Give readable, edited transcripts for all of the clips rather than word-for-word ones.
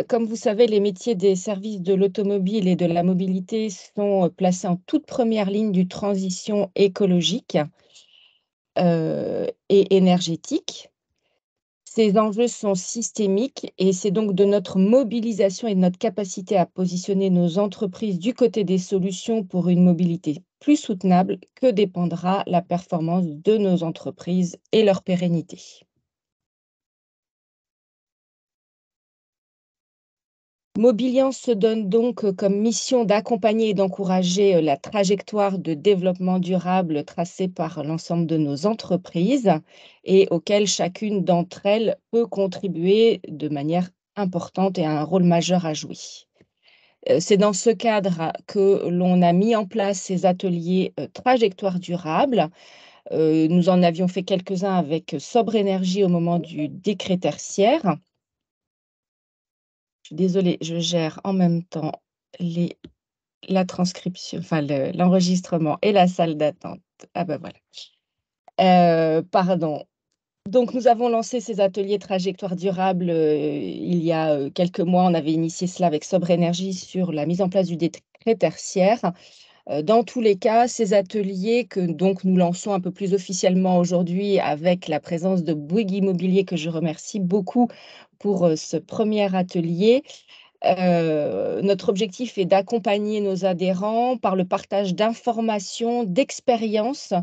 Comme vous savez, les métiers des services de l'automobile et de la mobilité sont placés en toute première ligne du transition écologique et énergétique. Ces enjeux sont systémiques et c'est donc de notre mobilisation et de notre capacité à positionner nos entreprises du côté des solutions pour une mobilité plus soutenable que dépendra la performance de nos entreprises et leur pérennité. Mobilian se donne donc comme mission d'accompagner et d'encourager la trajectoire de développement durable tracée par l'ensemble de nos entreprises et auquel chacune d'entre elles peut contribuer de manière importante et a un rôle majeur à jouer. C'est dans ce cadre que l'on a mis en place ces ateliers trajectoire durable. Nous en avions fait quelques-uns avec Sobre Énergie au moment du décret tertiaire. Je suis désolée, je gère en même temps les la transcription, enfin l'enregistrement et la salle d'attente. Ah bah, voilà. Pardon. Donc nous avons lancé ces ateliers trajectoire durable, il y a, quelques mois. On avait initié cela avec Sobre Énergie sur la mise en place du décret tertiaire. Dans tous les cas, ces ateliers que donc nous lançons un peu plus officiellement aujourd'hui avec la présence de Bouygues Immobilier, que je remercie beaucoup pour, ce premier atelier. Notre objectif est d'accompagner nos adhérents par le partage d'informations, d'expériences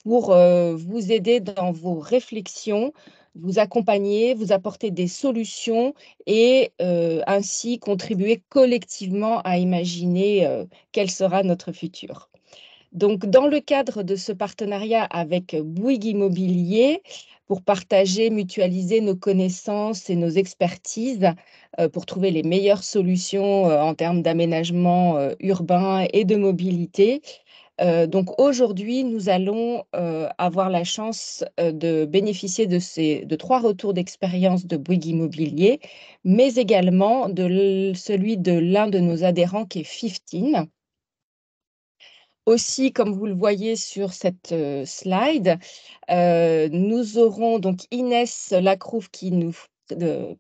pour, vous aider dans vos réflexions, vous accompagner, vous apporter des solutions et ainsi contribuer collectivement à imaginer, quel sera notre futur. Donc, dans le cadre de ce partenariat avec Bouygues Immobilier, pour partager, mutualiser nos connaissances et nos expertises, pour trouver les meilleures solutions, en termes d'aménagement, urbain et de mobilité. Donc aujourd'hui, nous allons, avoir la chance, de bénéficier de 3 retours d'expérience de Bouygues Immobilier, mais également de celui de l'un de nos adhérents qui est Fifteen. Aussi, comme vous le voyez sur cette, slide, nous aurons donc Inès Lacrouf qui nous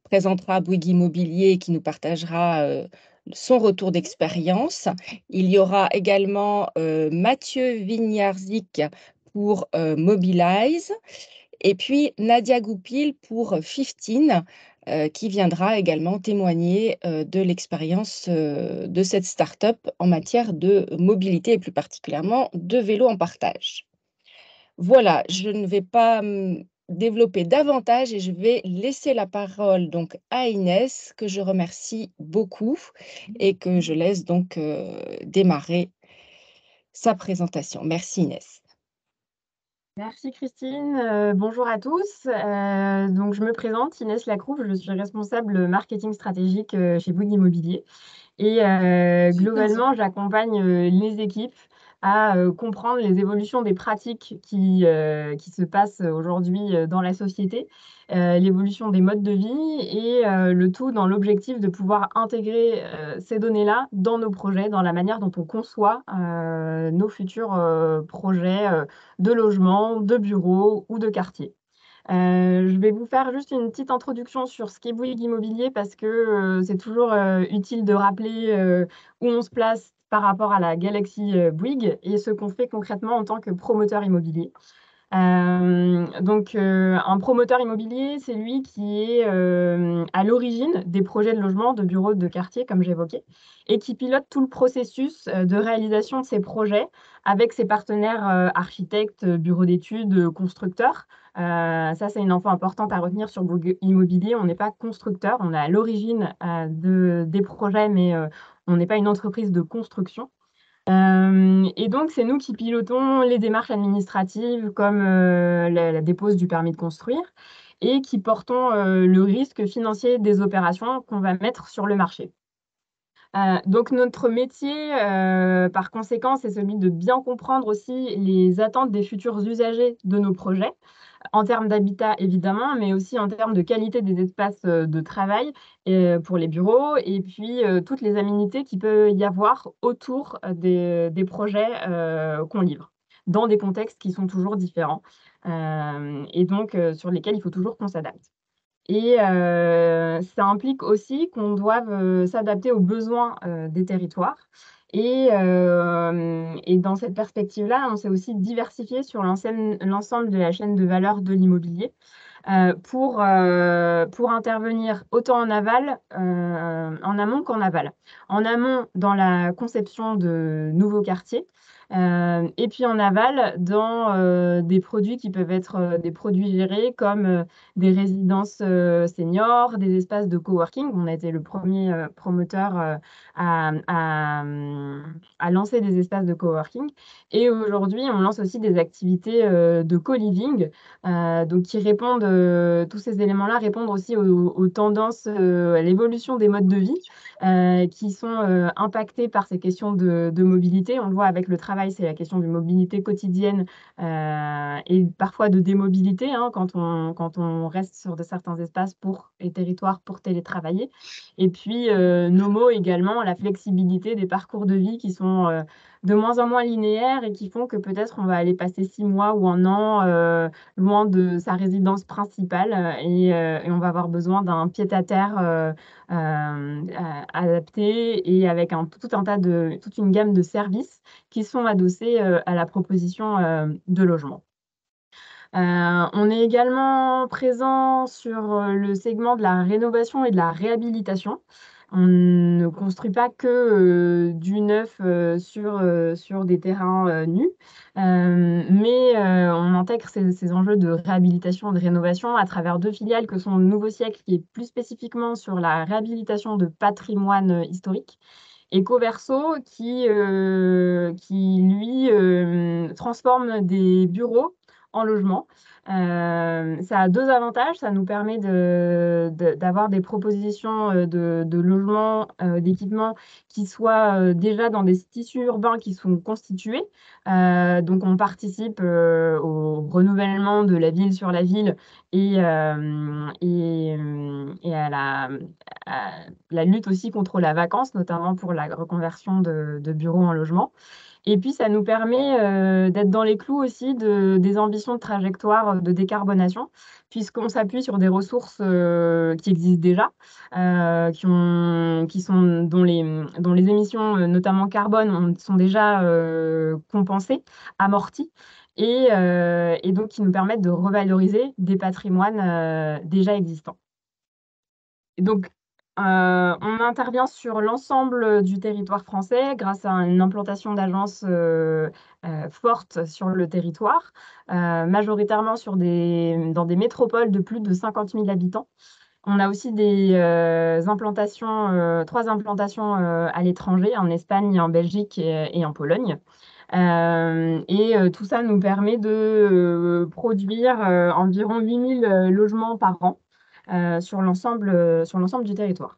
présentera Bouygues Immobilier et qui nous partagera, son retour d'expérience. Il y aura également, Mathieu Wieniawski pour, Mobilize et puis Nadia Goupil pour, Fifteen, qui viendra également témoigner, de l'expérience, de cette start-up en matière de mobilité et plus particulièrement de vélo en partage. Voilà, je ne vais pas, développer davantage et je vais laisser la parole donc à Inès, que je remercie beaucoup et que je laisse donc, démarrer sa présentation. Merci Inès. Merci Christine, bonjour à tous. Donc je me présente, Inès Lacrouf, je suis responsable marketing stratégique, chez Bouygues Immobilier et globalement, j'accompagne, les équipes à, comprendre les évolutions des pratiques qui se passent aujourd'hui, dans la société, l'évolution des modes de vie et le tout dans l'objectif de pouvoir intégrer, ces données-là dans nos projets, dans la manière dont on conçoit, nos futurs, projets, de logement, de bureaux ou de quartier. Je vais vous faire juste une petite introduction sur ce qu'est Bouygues Immobilier parce que, c'est toujours, utile de rappeler, où on se place par rapport à la galaxie, Bouygues et ce qu'on fait concrètement en tant que promoteur immobilier. Un promoteur immobilier, c'est lui qui est, à l'origine des projets de logement, de bureaux, de quartier, comme j'évoquais et qui pilote tout le processus, de réalisation de ces projets avec ses partenaires, architectes, bureaux d'études, constructeurs. Ça, c'est une info importante à retenir sur Bouygues Immobilier. On n'est pas constructeur, on est à l'origine, des projets, mais, on n'est pas une entreprise de construction. Et donc, c'est nous qui pilotons les démarches administratives comme, la dépose du permis de construire et qui portons, le risque financier des opérations qu'on va mettre sur le marché. Donc notre métier, par conséquent, c'est celui de bien comprendre aussi les attentes des futurs usagers de nos projets, en termes d'habitat évidemment, mais aussi en termes de qualité des espaces, de travail, pour les bureaux et puis, toutes les aménités qu'il peut y avoir autour, des projets, qu'on livre, dans des contextes qui sont toujours différents, et donc sur lesquels il faut toujours qu'on s'adapte. Et ça implique aussi qu'on doive s'adapter aux besoins des territoires. Et dans cette perspective-là, on s'est aussi diversifié sur l'ensemble de la chaîne de valeur de l'immobilier pour intervenir autant en aval, en amont qu'en aval. En amont, dans la conception de nouveaux quartiers, et puis en aval, dans des produits qui peuvent être des produits gérés comme des résidences seniors, des espaces de coworking. On a été le premier promoteur à lancer des espaces de coworking. Et aujourd'hui, on lance aussi des activités de co-living, donc qui répondent, tous ces éléments-là répondent aussi aux tendances, à l'évolution des modes de vie qui sont impactés par ces questions de mobilité. On le voit avec le travail, c'est la question de mobilité quotidienne et parfois de démobilité hein, quand on reste sur certains espaces et territoires pour télétravailler. Et puis, Nomo également, la flexibilité des parcours de vie qui sont de moins en moins linéaires et qui font que peut-être on va aller passer 6 mois ou un an loin de sa résidence principale et on va avoir besoin d'un pied-à-terre adapté et avec toute une gamme de services qui sont adossés à la proposition de logement. On est également présent sur le segment de la rénovation et de la réhabilitation. On ne construit pas que du neuf sur des terrains nus, mais on intègre ces enjeux de réhabilitation et de rénovation à travers 2 filiales que sont Nouveau Siècle, qui est plus spécifiquement sur la réhabilitation de patrimoine historique, et Coverso, qui lui, transforme des bureaux en logement. Ça a 2 avantages. Ça nous permet d'avoir des propositions de logements, d'équipements qui soient déjà dans des tissus urbains qui sont constitués. Donc, on participe au renouvellement de la ville sur la ville et à la lutte aussi contre la vacance, notamment pour la reconversion de bureaux en logement. Et puis, ça nous permet d'être dans les clous aussi des ambitions de trajectoire de décarbonation, puisqu'on s'appuie sur des ressources qui existent déjà, dont les émissions, notamment carbone, sont déjà compensées, amorties, et donc qui nous permettent de revaloriser des patrimoines déjà existants. Et donc, on intervient sur l'ensemble du territoire français grâce à une implantation d'agences forte sur le territoire, majoritairement dans des métropoles de plus de 50 000 habitants. On a aussi des implantations, 3 implantations à l'étranger, en Espagne, en Belgique et en Pologne. Tout ça nous permet de produire environ 8 000 logements par an sur l'ensemble du territoire.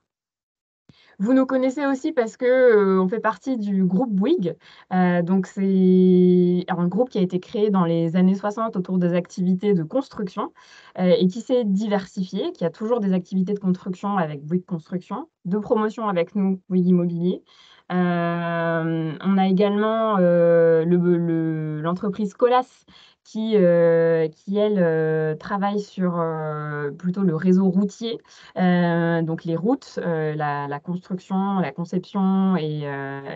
Vous nous connaissez aussi parce que on fait partie du groupe Bouygues. Donc c'est un groupe qui a été créé dans les années 60 autour des activités de construction et qui s'est diversifié, qui a toujours des activités de construction avec Bouygues Construction, de promotion avec nous, Bouygues Immobilier. On a également l'entreprise Colas qui elle, travaille sur plutôt le réseau routier, donc les routes, la construction, la conception et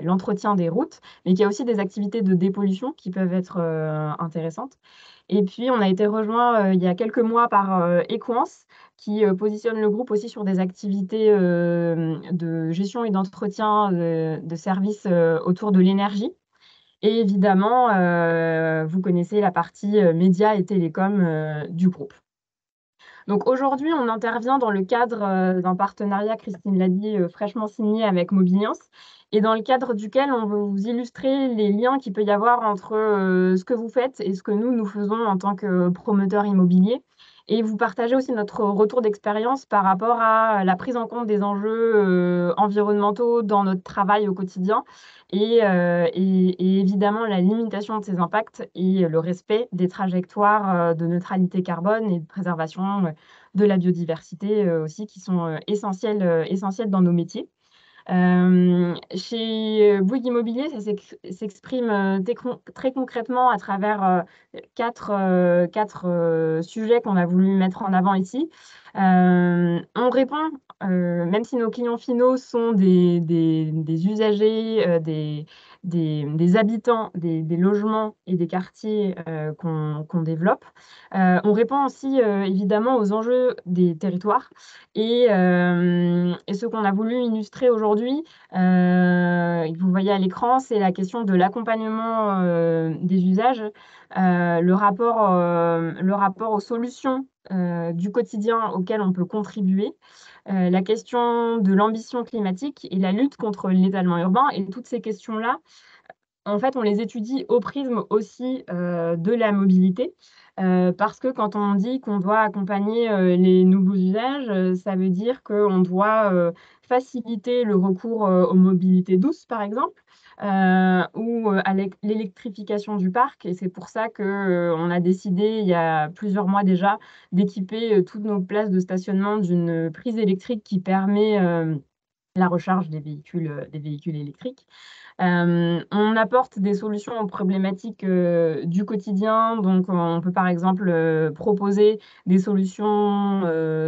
l'entretien des routes, mais qui a aussi des activités de dépollution qui peuvent être intéressantes. Et puis, on a été rejoint il y a quelques mois par Equance, qui positionne le groupe aussi sur des activités de gestion et d'entretien de services autour de l'énergie. Et évidemment, vous connaissez la partie médias et télécoms du groupe. Donc aujourd'hui, on intervient dans le cadre d'un partenariat, Christine l'a dit, fraîchement signé avec Mobiliance, et dans le cadre duquel on veut vous illustrer les liens qu'il peut y avoir entre ce que vous faites et ce que nous faisons en tant que promoteurs immobiliers, et vous partager aussi notre retour d'expérience par rapport à la prise en compte des enjeux environnementaux dans notre travail au quotidien, et évidemment la limitation de ces impacts et le respect des trajectoires de neutralité carbone et de préservation de la biodiversité aussi, qui sont essentielles dans nos métiers. Chez Bouygues Immobilier, ça s'exprime très concrètement à travers quatre sujets qu'on a voulu mettre en avant ici. On répond, même si nos clients finaux sont des usagers, des habitants des logements et des quartiers qu'on développe, on répond aussi évidemment aux enjeux des territoires et ce qu'on a voulu illustrer aujourd'hui, vous voyez à l'écran, c'est la question de l'accompagnement des usages, le rapport aux solutions du quotidien auquel on peut contribuer, la question de l'ambition climatique et la lutte contre l'étalement urbain. Et toutes ces questions-là, en fait, on les étudie au prisme aussi de la mobilité, parce que quand on dit qu'on doit accompagner les nouveaux usages, ça veut dire qu'on doit faciliter le recours aux mobilités douces, par exemple, ou à l'électrification du parc. Et c'est pour ça qu'on a décidé, il y a plusieurs mois déjà, d'équiper toutes nos places de stationnement d'une prise électrique qui permet la recharge des véhicules électriques. On apporte des solutions aux problématiques du quotidien. Donc, on peut par exemple proposer des solutions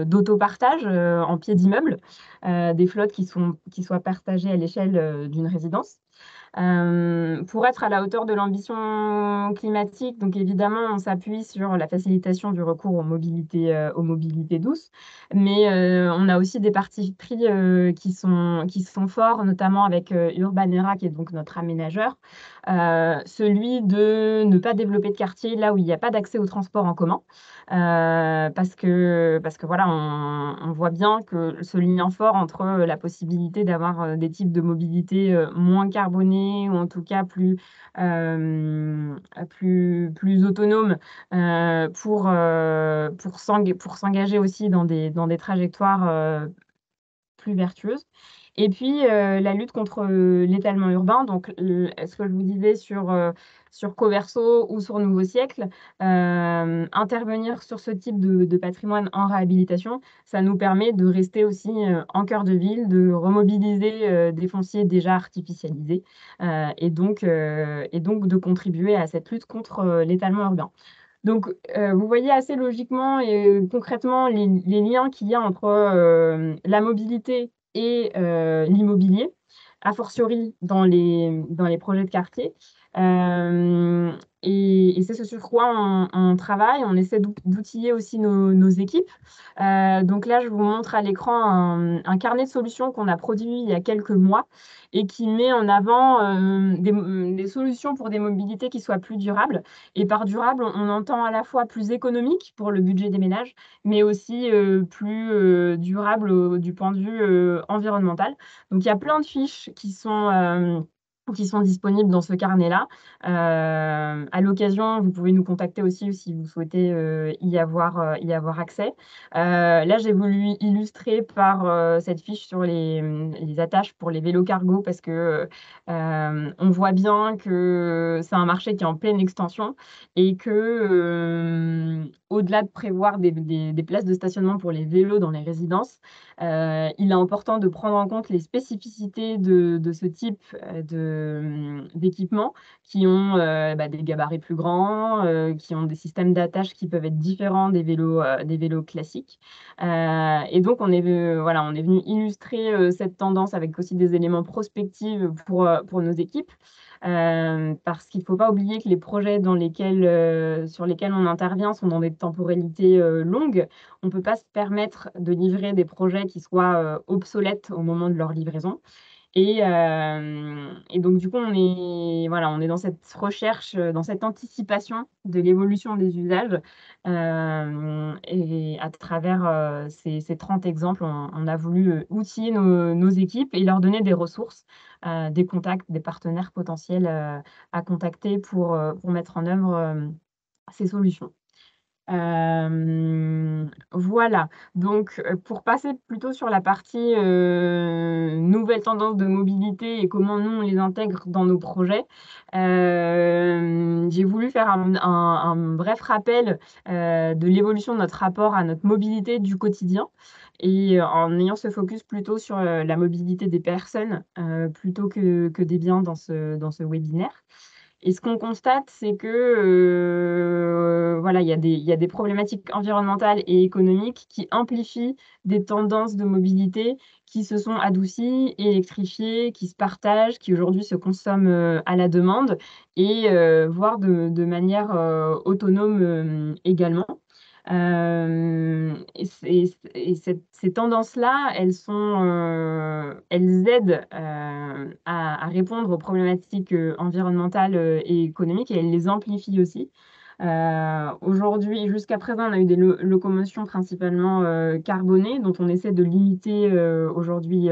d'autopartage en pied d'immeuble, des flottes qui soient partagées à l'échelle d'une résidence. Pour être à la hauteur de l'ambition climatique, donc évidemment, on s'appuie sur la facilitation du recours aux mobilités douces, mais on a aussi des partis pris qui sont forts, notamment avec Urbanera, qui est donc notre aménageur, celui de ne pas développer de quartier là où il n'y a pas d'accès au transport en commun, parce que voilà, on voit bien que ce lien fort entre la possibilité d'avoir des types de mobilité moins carbonés ou en tout cas plus autonomes pour s'engager aussi dans des trajectoires plus vertueuses. Et puis, la lutte contre l'étalement urbain, donc ce que je vous disais sur Coverso ou sur Nouveau Siècle, intervenir sur ce type de patrimoine en réhabilitation, ça nous permet de rester aussi en cœur de ville, de remobiliser des fonciers déjà artificialisés et donc de contribuer à cette lutte contre l'étalement urbain. Donc, vous voyez assez logiquement et concrètement les liens qu'il y a entre la mobilité et l'immobilier, a fortiori dans les projets de quartier. Euh, et c'est ce sur quoi on travaille. On essaie d'outiller aussi nos équipes. Donc là, je vous montre à l'écran un carnet de solutions qu'on a produit il y a quelques mois et qui met en avant des solutions pour des mobilités qui soient plus durables. Et par durable, on entend à la fois plus économique pour le budget des ménages, mais aussi plus durable du point de vue environnemental. Donc, il y a plein de fiches qui sont disponibles dans ce carnet-là. À l'occasion, vous pouvez nous contacter aussi si vous souhaitez y avoir accès. Là, j'ai voulu illustrer par cette fiche sur les attaches pour les vélos cargo parce que on voit bien que c'est un marché qui est en pleine extension et que, au-delà de prévoir des places de stationnement pour les vélos dans les résidences, il est important de prendre en compte les spécificités de ce type d'équipement qui ont des gabarits plus grands, qui ont des systèmes d'attache qui peuvent être différents des vélos classiques. Et donc, on est venu illustrer cette tendance avec aussi des éléments prospectifs pour nos équipes. Parce qu'il ne faut pas oublier que les projets sur lesquels on intervient sont dans des temporalités longues. On ne peut pas se permettre de livrer des projets qui soient obsolètes au moment de leur livraison. Et donc, du coup, on est dans cette recherche, dans cette anticipation de l'évolution des usages. Et à travers ces 30 exemples, on a voulu outiller nos équipes et leur donner des ressources, des contacts, des partenaires potentiels à contacter pour mettre en œuvre ces solutions. Voilà, donc pour passer plutôt sur la partie nouvelles tendances de mobilité et comment nous on les intègre dans nos projets, j'ai voulu faire un bref rappel de l'évolution de notre rapport à notre mobilité du quotidien et en ayant ce focus plutôt sur la mobilité des personnes plutôt que des biens dans ce webinaire. Et ce qu'on constate, c'est que voilà, il y a des problématiques environnementales et économiques qui amplifient des tendances de mobilité qui se sont adoucies, électrifiées, qui se partagent, qui aujourd'hui se consomment à la demande et voire de manière autonome également. Ces tendances-là, elles aident à répondre aux problématiques environnementales et économiques, et elles les amplifient aussi. Aujourd'hui, jusqu'à présent, on a eu des locomotions principalement carbonées, dont on essaie de limiter aujourd'hui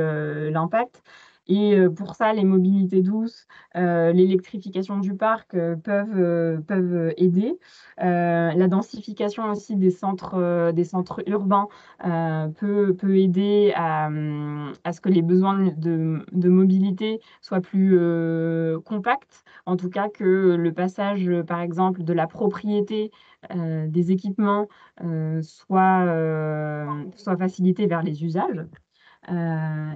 l'impact. Et pour ça, les mobilités douces, l'électrification du parc peuvent aider. La densification aussi des centres urbains peut aider à ce que les besoins de mobilité soient plus compacts. En tout cas, que le passage, par exemple, de la propriété des équipements soit facilité vers les usages.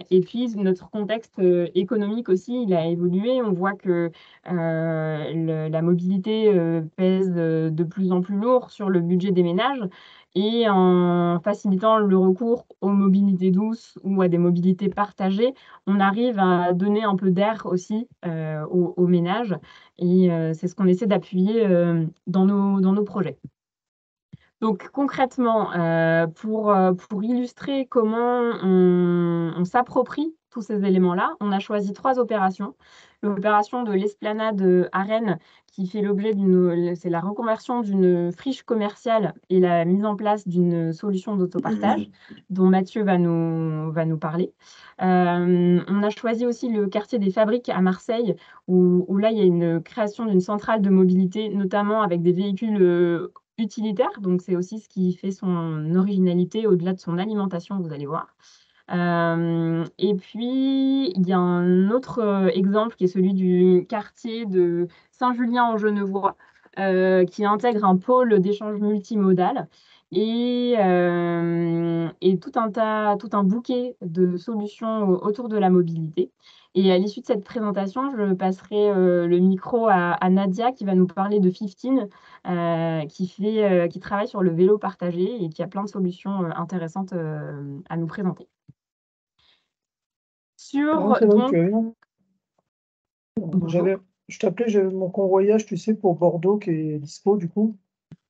Et puis, notre contexte économique aussi, il a évolué. On voit que la mobilité pèse de plus en plus lourd sur le budget des ménages. Et en facilitant le recours aux mobilités douces ou à des mobilités partagées, on arrive à donner un peu d'air aussi aux ménages. Et c'est ce qu'on essaie d'appuyer dans nos projets. Donc concrètement, pour illustrer comment on s'approprie tous ces éléments-là, on a choisi 3 opérations. L'opération de l'Esplanade à Rennes, qui fait l'objet c'est la reconversion d'une friche commerciale et la mise en place d'une solution d'autopartage, dont Mathieu va nous parler. On a choisi aussi le quartier des Fabriques à Marseille, où là, il y a une création d'une centrale de mobilité, notamment avec des véhicules utilitaire, donc c'est aussi ce qui fait son originalité au-delà de son alimentation, vous allez voir. Et puis, il y a un autre exemple qui est celui du quartier de Saint-Julien-en-Genevois, qui intègre un pôle d'échange multimodal et tout un bouquet de solutions autour de la mobilité. Et à l'issue de cette présentation, je passerai le micro à Nadia qui va nous parler de 15, qui travaille sur le vélo partagé et qui a plein de solutions intéressantes à nous présenter. Non, c'est vrai, tu as raison. Bonjour. Je t'appelais, j'avais mon convoyage, tu sais, pour Bordeaux qui est dispo, du coup.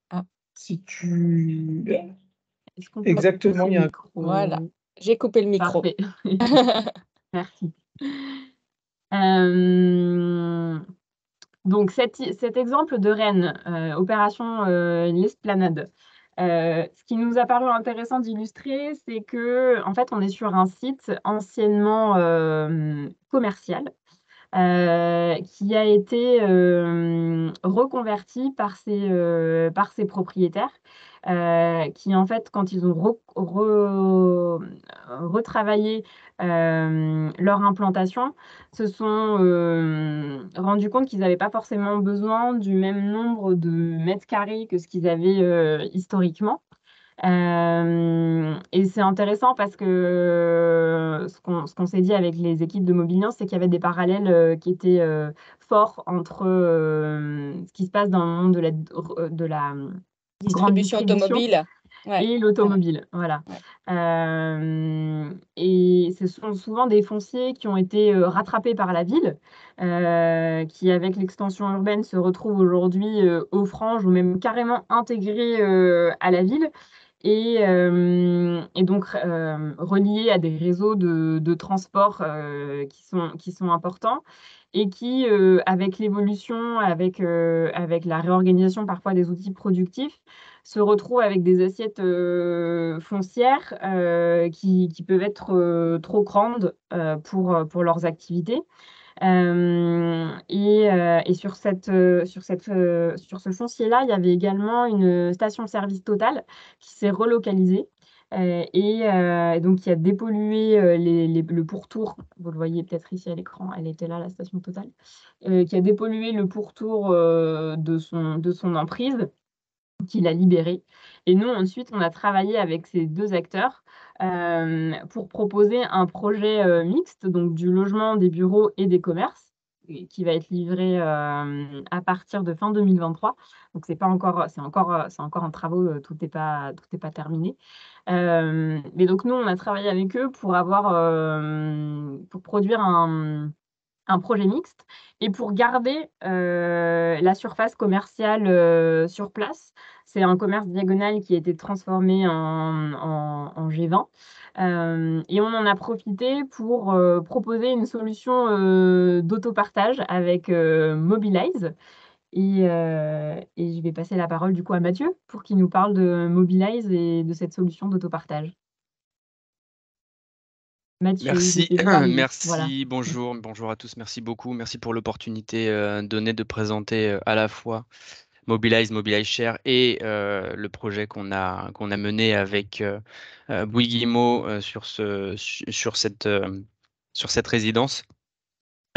Ah. Si tu... Est-ce qu'on peut Exactement, il y a un... Voilà, j'ai coupé le micro. Parfait. Merci. Donc, cet exemple de Rennes, opération l'Esplanade, ce qui nous a paru intéressant d'illustrer, c'est que, en fait, on est sur un site anciennement commercial qui a été reconverti par ses propriétaires, qui, en fait, quand ils ont retravaillé leur implantation, se sont rendus compte qu'ils n'avaient pas forcément besoin du même nombre de mètres carrés que ce qu'ils avaient historiquement. Et c'est intéressant parce que ce qu'on s'est dit avec les équipes de Mobiliance, c'est qu'il y avait des parallèles qui étaient forts entre ce qui se passe dans le monde de la grande Distribution automobile. Ouais. Et l'automobile, voilà. Et ce sont souvent des fonciers qui ont été rattrapés par la ville, qui, avec l'extension urbaine, se retrouvent aujourd'hui aux franges ou même carrément intégrés à la ville. Et donc reliés à des réseaux de transport qui sont importants et qui, avec l'évolution, avec la réorganisation parfois des outils productifs, se retrouvent avec des assiettes foncières qui peuvent être trop grandes pour leurs activités. Et sur ce foncier-là, il y avait également une station-service Total qui s'est relocalisée et donc qui a dépollué le pourtour. Vous le voyez peut-être ici à l'écran, elle était là, la station Total, qui a dépollué le pourtour de son emprise, qui l'a libéré. Et nous, ensuite, on a travaillé avec ces 2 acteurs pour proposer un projet mixte, donc du logement, des bureaux et des commerces, qui va être livré à partir de fin 2023. Donc c'est encore en travaux, tout n'est pas terminé. Mais donc nous, on a travaillé avec eux pour pour produire un projet mixte et pour garder la surface commerciale sur place. C'est un commerce diagonal qui a été transformé en G20. Et on en a profité pour proposer une solution d'autopartage avec Mobilize. Et je vais passer la parole du coup à Mathieu pour qu'il nous parle de Mobilize et de cette solution d'autopartage. Mathieu, je Merci, t'ai vu arriver. Voilà. merci, bonjour à tous, merci beaucoup, merci pour l'opportunité donnée de présenter à la fois Mobilize Share et le projet qu'on a mené avec Bouygues Guillemot sur cette résidence.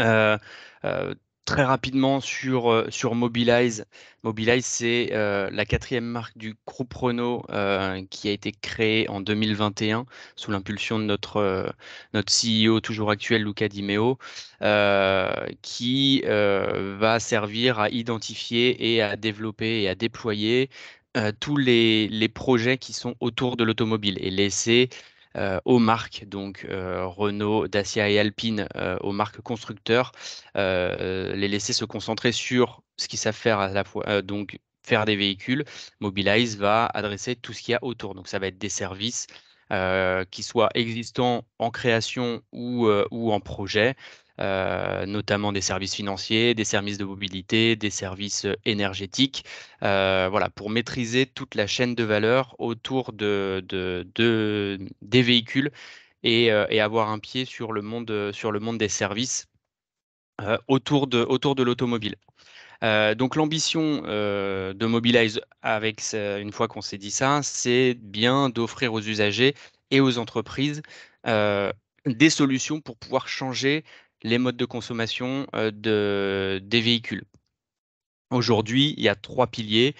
Euh, euh, Très rapidement sur Mobilize. Mobilize, c'est la quatrième marque du groupe Renault qui a été créée en 2021 sous l'impulsion de notre CEO toujours actuel, Luca Di Meo, qui va servir à identifier et à développer et à déployer tous les projets qui sont autour de l'automobile et laisser aux marques, donc Renault, Dacia et Alpine, aux marques constructeurs, les laisser se concentrer sur ce qu'ils savent faire à la fois, donc faire des véhicules. Mobilize va adresser tout ce qu'il y a autour. Donc ça va être des services qui soient existants en création ou en projet. Notamment des services financiers, des services de mobilité, des services énergétiques, voilà, pour maîtriser toute la chaîne de valeur autour des véhicules et avoir un pied sur le monde des services autour de l'automobile. Donc l'ambition de Mobilize, une fois qu'on s'est dit ça, c'est bien d'offrir aux usagers et aux entreprises des solutions pour pouvoir changer les modes de consommation des véhicules. Aujourd'hui, il y a trois piliers.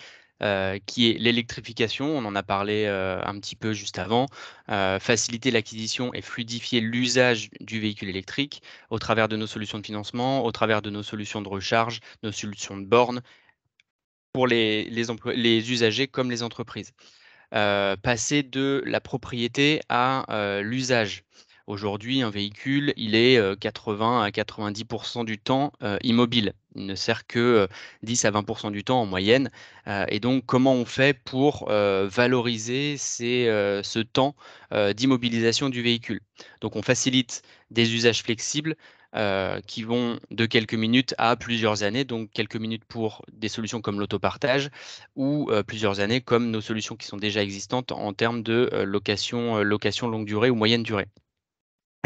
Qui est l'électrification, on en a parlé un petit peu juste avant, faciliter l'acquisition et fluidifier l'usage du véhicule électrique au travers de nos solutions de financement, au travers de nos solutions de recharge, nos solutions de bornes pour les usagers comme les entreprises. Passer de la propriété à l'usage. Aujourd'hui, un véhicule, il est 80 à 90% du temps immobile. Il ne sert que 10 à 20% du temps en moyenne. Et donc, comment on fait pour valoriser ce temps d'immobilisation du véhicule? Donc, on facilite des usages flexibles qui vont de quelques minutes à plusieurs années. Donc, quelques minutes pour des solutions comme l'autopartage ou plusieurs années comme nos solutions qui sont déjà existantes en termes de location longue durée ou moyenne durée.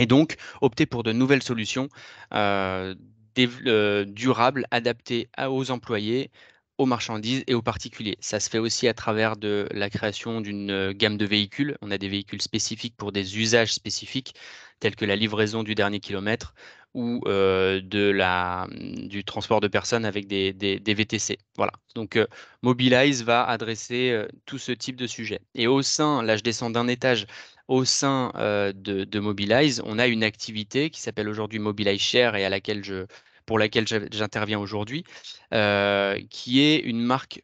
Et donc, opter pour de nouvelles solutions euh, durables, adaptées aux employés, aux marchandises et aux particuliers. Ça se fait aussi à travers de la création d'une gamme de véhicules. On a des véhicules spécifiques pour des usages spécifiques, tels que la livraison du dernier kilomètre ou du transport de personnes avec des VTC. Voilà. Donc, Mobilize va adresser tout ce type de sujet. Et au sein, là je descends d'un étage, au sein de Mobilize, on a une activité qui s'appelle aujourd'hui Mobilize Share et pour laquelle j'interviens aujourd'hui, qui est une marque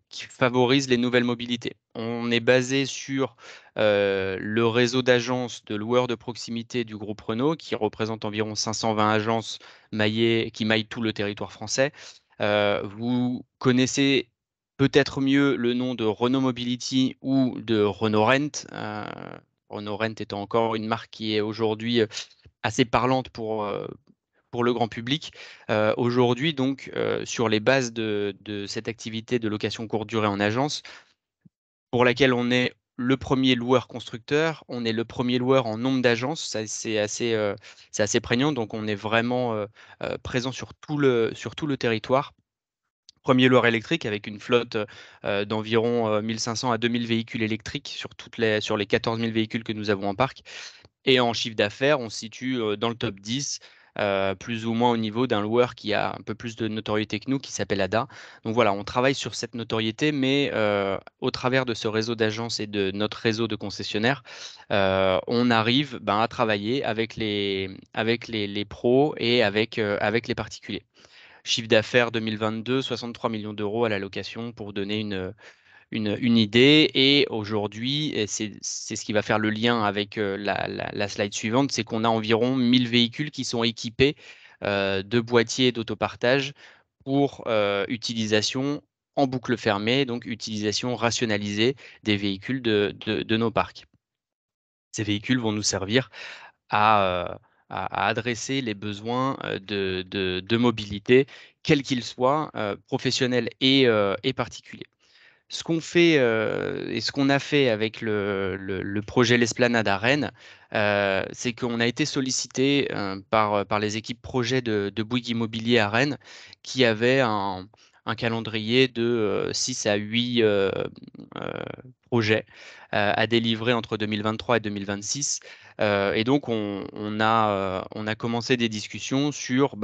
qui favorise les nouvelles mobilités. On est basé sur le réseau d'agences de loueurs de proximité du groupe Renault, qui représente environ 520 agences qui maillent tout le territoire français. Vous connaissez peut-être mieux le nom de Renault Mobility ou de Renault Rent. Renault Rent étant encore une marque qui est aujourd'hui assez parlante pour le grand public. Aujourd'hui, donc, sur les bases de cette activité de location courte durée en agence, pour laquelle on est le premier loueur constructeur, on est le premier loueur en nombre d'agences, c'est assez prégnant, donc on est vraiment présent sur tout le territoire. Premier loueur électrique avec une flotte d'environ 1500 à 2000 véhicules électriques sur les 14 000 véhicules que nous avons en parc. Et en chiffre d'affaires, on se situe dans le top 10 plus ou moins au niveau d'un loueur qui a un peu plus de notoriété que nous, qui s'appelle ADA. Donc voilà, on travaille sur cette notoriété, mais au travers de ce réseau d'agences et de notre réseau de concessionnaires, on arrive à travailler avec les pros et avec les particuliers. Chiffre d'affaires 2022, 63 millions d'euros à la location pour donner une idée. Et aujourd'hui, et c'est ce qui va faire le lien avec la slide suivante, c'est qu'on a environ 1000 véhicules qui sont équipés de boîtiers d'autopartage pour utilisation en boucle fermée, donc utilisation rationalisée des véhicules de nos parcs. Ces véhicules vont nous servir à adresser les besoins de mobilité, quels qu'ils soient, professionnels et particuliers. Ce qu'on fait et ce qu'on a fait avec le projet L'Esplanade à Rennes, c'est qu'on a été sollicité par les équipes projet de Bouygues Immobilier à Rennes qui avaient un calendrier de 6 à 8 projets à délivrer entre 2023 et 2026. Et donc, on a commencé des discussions sur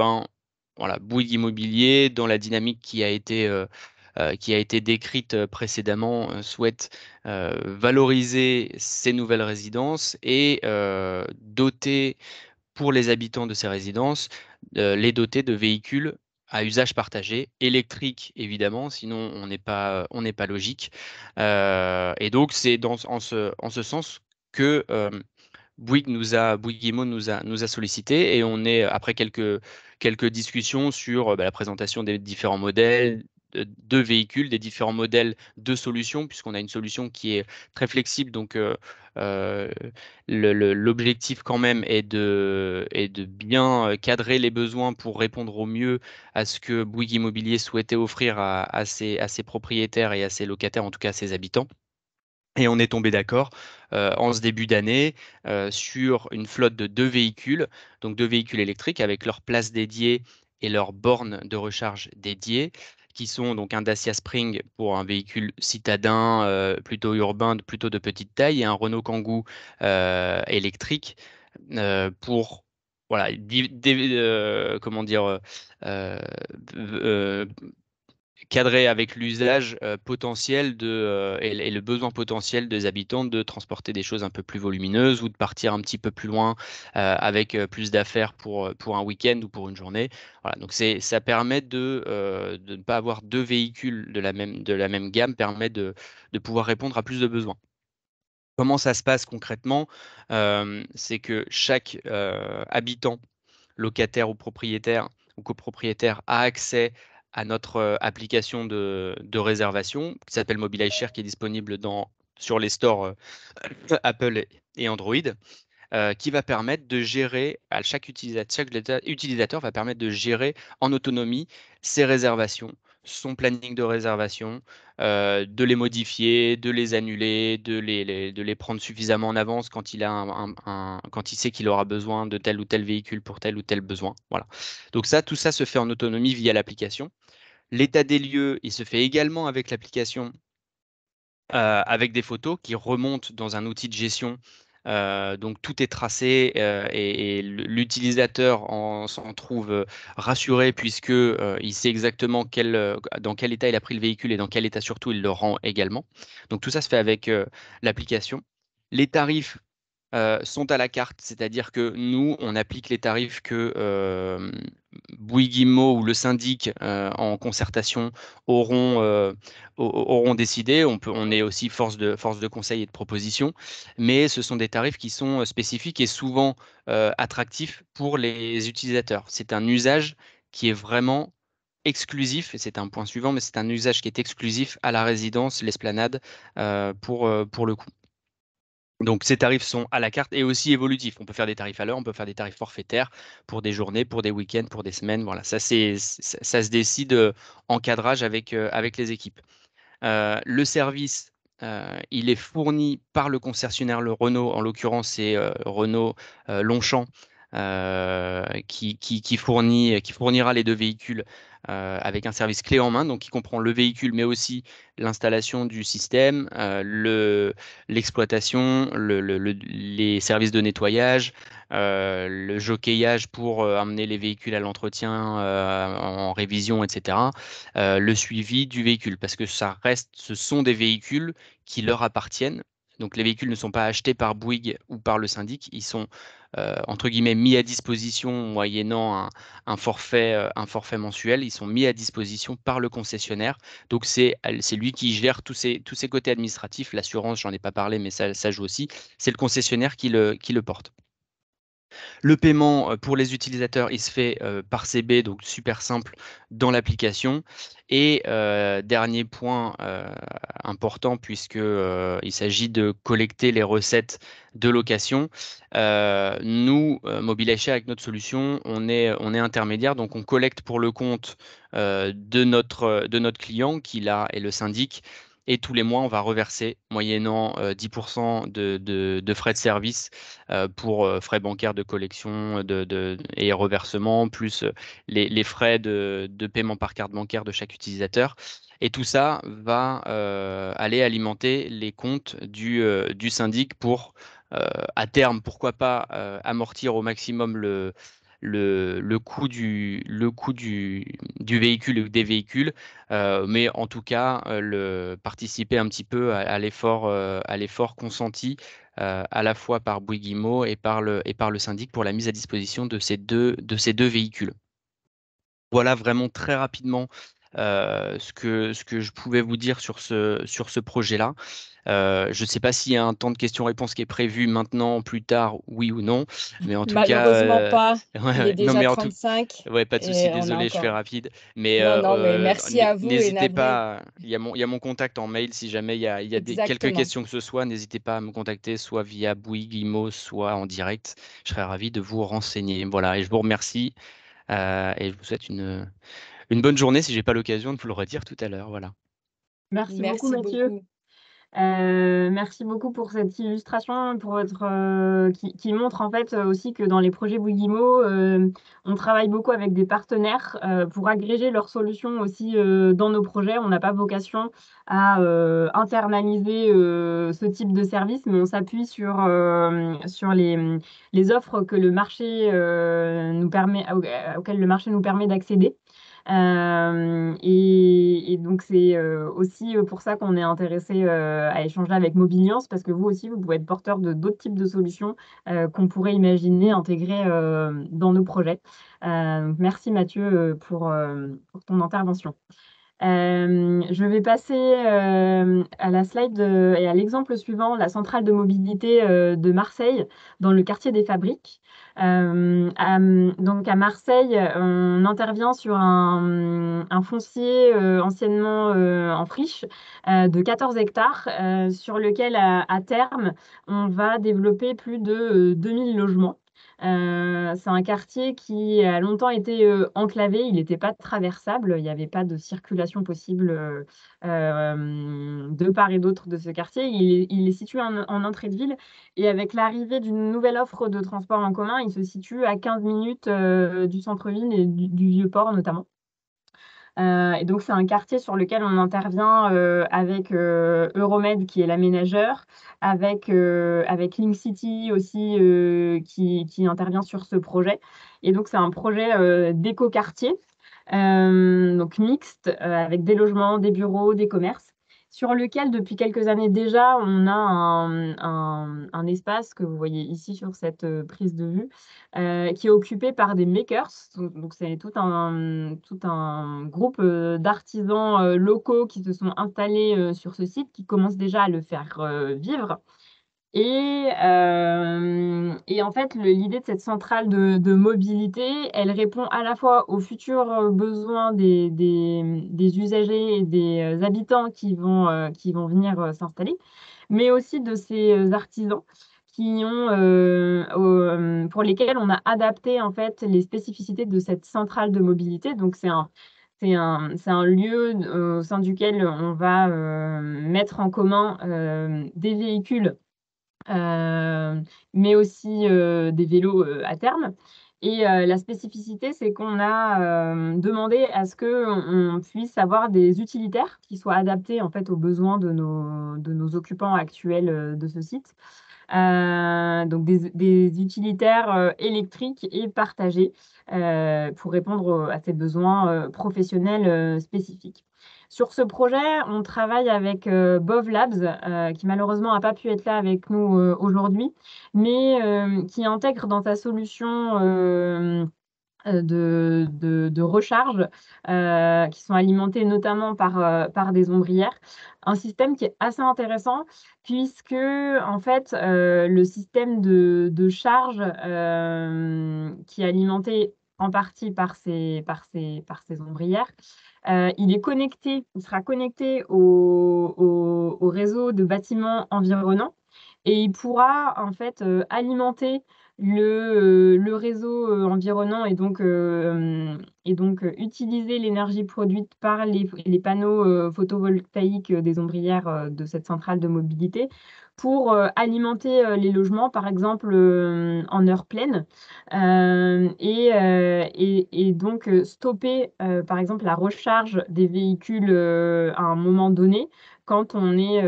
voilà, Bouygues Immobilier dans la dynamique qui a été décrite précédemment, souhaite valoriser ces nouvelles résidences et doter pour les habitants de ces résidences, les doter de véhicules à usage partagé, électriques évidemment, sinon on n'est pas logique. Et donc c'est en ce sens que Bouygues Immo nous a sollicité et on est, après quelques discussions sur la présentation des différents modèles de véhicules, des différents modèles de solutions, puisqu'on a une solution qui est très flexible. Donc, euh, l'objectif quand même est de bien cadrer les besoins pour répondre au mieux à ce que Bouygues Immobilier souhaitait offrir à ses propriétaires et à ses locataires, en tout cas à ses habitants. Et on est tombé d'accord en ce début d'année sur une flotte de 2 véhicules, donc 2 véhicules électriques avec leur place dédiée et leur borne de recharge dédiée, qui sont donc un Dacia Spring pour un véhicule citadin plutôt urbain, plutôt de petite taille, et un Renault Kangoo électrique pour voilà, comment dire, euh, euh, cadré avec l'usage potentiel et le besoin potentiel des habitants de transporter des choses un peu plus volumineuses ou de partir un petit peu plus loin avec plus d'affaires pour un week-end ou pour une journée. Voilà, donc ça permet de ne pas avoir 2 véhicules de la même gamme, permet de pouvoir répondre à plus de besoins. Comment ça se passe concrètement? C'est que chaque habitant, locataire ou propriétaire ou copropriétaire, a accès à notre application de réservation qui s'appelle Mobile Share, qui est disponible sur les stores Apple et Android, qui va permettre de gérer, chaque utilisateur va permettre de gérer en autonomie ses réservations, son planning de réservation, de les modifier, de les annuler, de les prendre suffisamment en avance quand quand il sait qu'il aura besoin de tel ou tel véhicule pour tel ou tel besoin. Voilà. Donc tout ça se fait en autonomie via l'application. L'état des lieux, il se fait également avec l'application, avec des photos qui remontent dans un outil de gestion. Donc tout est tracé et l'utilisateur s'en trouve rassuré puisque il sait exactement dans quel état il a pris le véhicule et dans quel état surtout il le rend également. Donc tout ça se fait avec l'application. Les tarifs sont à la carte, c'est-à-dire que nous, on applique les tarifs que Bouygues Immo ou le syndic, en concertation, auront décidé. On est aussi force de conseil et de proposition, mais ce sont des tarifs qui sont spécifiques et souvent attractifs pour les utilisateurs. C'est un usage qui est vraiment exclusif, et c'est un point suivant, mais c'est un usage qui est exclusif à la résidence, l'Esplanade, pour le coup. Donc ces tarifs sont à la carte et aussi évolutifs. On peut faire des tarifs à l'heure, on peut faire des tarifs forfaitaires pour des journées, pour des week-ends, pour des semaines. Voilà, ça se décide en cadrage avec les équipes. Le service, il est fourni par le concessionnaire, le Renault, en l'occurrence c'est Renault Longchamp, qui fournira les 2 véhicules avec un service clé en main, donc qui comprend le véhicule, mais aussi l'installation du système, l'exploitation, les services de nettoyage, le jockeyage pour amener les véhicules à l'entretien, en révision, etc. Le suivi du véhicule, parce que ce sont des véhicules qui leur appartiennent. Donc les véhicules ne sont pas achetés par Bouygues ou par le syndic, ils sont entre guillemets mis à disposition moyennant un forfait mensuel, ils sont mis à disposition par le concessionnaire. Donc c'est lui qui gère tous ces côtés administratifs. L'assurance, j'en ai pas parlé, mais ça joue aussi. C'est le concessionnaire qui le porte. Le paiement pour les utilisateurs, il se fait par CB, donc super simple dans l'application. Et dernier point important, puisque il s'agit de collecter les recettes de location. Nous, Mobilize avec notre solution, on est intermédiaire, donc on collecte pour le compte de notre client qui là est le syndic. Et tous les mois, on va reverser moyennant 10% de frais de service pour frais bancaires de collection et reversement, plus les frais de paiement par carte bancaire de chaque utilisateur. Et tout ça va aller alimenter les comptes du syndic pour, à terme, pourquoi pas, amortir au maximum le coût du véhicule ou des véhicules, mais en tout cas participer un petit peu à l'effort consenti à la fois par Bouygues Immo et par le syndic pour la mise à disposition de ces deux véhicules. Voilà vraiment très rapidement ce que je pouvais vous dire sur ce projet-là. Je ne sais pas s'il y a un temps de questions-réponses qui est prévu maintenant, plus tard, oui ou non, mais en tout cas, Malheureusement pas. ouais, Il est ouais. Non, déjà mais 35 ouais, pas de souci, et on a désolé, je fais encore. rapide. Mais Non, non, mais merci à vous et n'hésitez navré. pas, il y a mon contact en mail si jamais il y a quelques Exactement. questions que ce soit, n'hésitez pas à me contacter, soit via Bouygues Immo, soit en direct. Je serais ravi de vous renseigner. Voilà, et je vous remercie et je vous souhaite une bonne journée si j'ai pas l'occasion de vous le redire tout à l'heure. Voilà. Merci beaucoup, Merci Mathieu. beaucoup. Merci beaucoup pour cette illustration, pour votre, qui montre en fait aussi que dans les projets Bouygues-Immo, on travaille beaucoup avec des partenaires pour agréger leurs solutions aussi dans nos projets. On n'a pas vocation à internaliser ce type de service, mais on s'appuie sur les offres que le marché auxquelles le marché nous permet d'accéder. Et donc, c'est aussi pour ça qu'on est intéressé à échanger avec Mobiliance, parce que vous aussi, vous pouvez être porteur de d'autres types de solutions qu'on pourrait imaginer intégrer dans nos projets. Donc merci Mathieu pour ton intervention. Je vais passer à la slide et à l'exemple suivant, la centrale de mobilité de Marseille, dans le quartier des Fabriques. Donc à Marseille, on intervient sur un foncier anciennement en friche de 14 hectares, sur lequel à terme, on va développer plus de 2000 logements. C'est un quartier qui a longtemps été enclavé, il n'était pas traversable, il n'y avait pas de circulation possible de part et d'autre de ce quartier. Il est situé en entrée de ville et avec l'arrivée d'une nouvelle offre de transport en commun, il se situe à 15 minutes du centre-ville et du Vieux-Port notamment. Et donc, c'est un quartier sur lequel on intervient avec Euromed, qui est l'aménageur, avec Link City aussi, qui intervient sur ce projet. Et donc, c'est un projet d'éco-quartier, donc mixte, avec des logements, des bureaux, des commerces, sur lequel, depuis quelques années déjà, on a un espace que vous voyez ici sur cette prise de vue, qui est occupé par des makers. Donc c'est tout un groupe d'artisans locaux qui se sont installés sur ce site, qui commencent déjà à le faire vivre. Et en fait, l'idée de cette centrale de mobilité, elle répond à la fois aux futurs besoins des usagers et des habitants qui vont venir s'installer, mais aussi de ces artisans pour lesquels on a adapté en fait les spécificités de cette centrale de mobilité. Donc c'est un lieu au sein duquel on va mettre en commun des véhicules, mais aussi des vélos à terme. Et la spécificité, c'est qu'on a demandé à ce qu'on puisse avoir des utilitaires qui soient adaptés en fait aux besoins de nos occupants actuels de ce site. donc des utilitaires électriques et partagés pour répondre à ces besoins professionnels spécifiques. Sur ce projet, on travaille avec Bov Labs, qui malheureusement n'a pas pu être là avec nous aujourd'hui, mais qui intègre dans sa solution de recharge, qui sont alimentées notamment par des ombrières. Un système qui est assez intéressant puisque, en fait, le système de charge qui est alimenté en partie par ces ombrières, il sera connecté au réseau de bâtiments environnants et il pourra en fait alimenter le réseau environnant et donc utiliser l'énergie produite par les panneaux photovoltaïques des ombrières de cette centrale de mobilité pour alimenter les logements, par exemple en heure pleine, et donc stopper, par exemple, la recharge des véhicules à un moment donné quand on est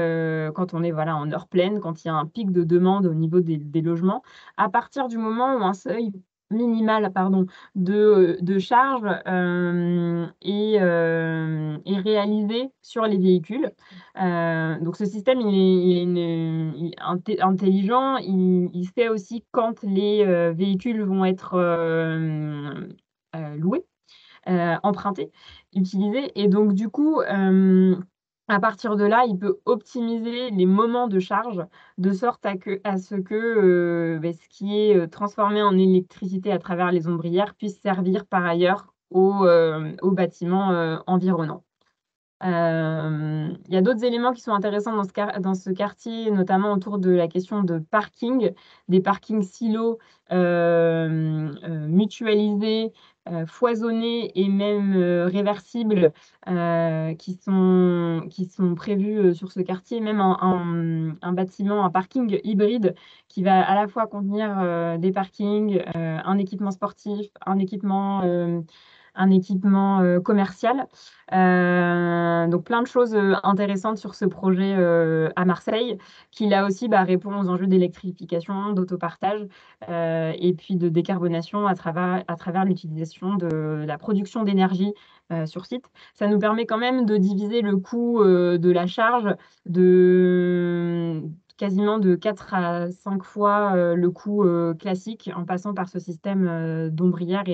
voilà, en heure pleine, quand il y a un pic de demande au niveau des logements, à partir du moment où un seuil minimal de charge est réalisé sur les véhicules. Donc ce système, il est intelligent, il sait aussi quand les véhicules vont être loués, empruntés, utilisés. Et donc du coup, à partir de là, il peut optimiser les moments de charge de sorte à ce que ce qui est transformé en électricité à travers les ombrières puisse servir par ailleurs aux bâtiments environnants. Il y a d'autres éléments qui sont intéressants dans ce quartier, notamment autour de la question de parking, des parkings silos mutualisés, foisonnés et même réversibles qui sont prévus sur ce quartier, même un bâtiment, un parking hybride qui va à la fois contenir des parkings, un équipement sportif, un équipement commercial. Donc plein de choses intéressantes sur ce projet à Marseille, qui là aussi répond aux enjeux d'électrification, d'autopartage et puis de décarbonation à travers l'utilisation de la production d'énergie sur site. Ça nous permet quand même de diviser le coût de la charge quasiment de 4 à 5 fois le coût classique en passant par ce système d'ombrière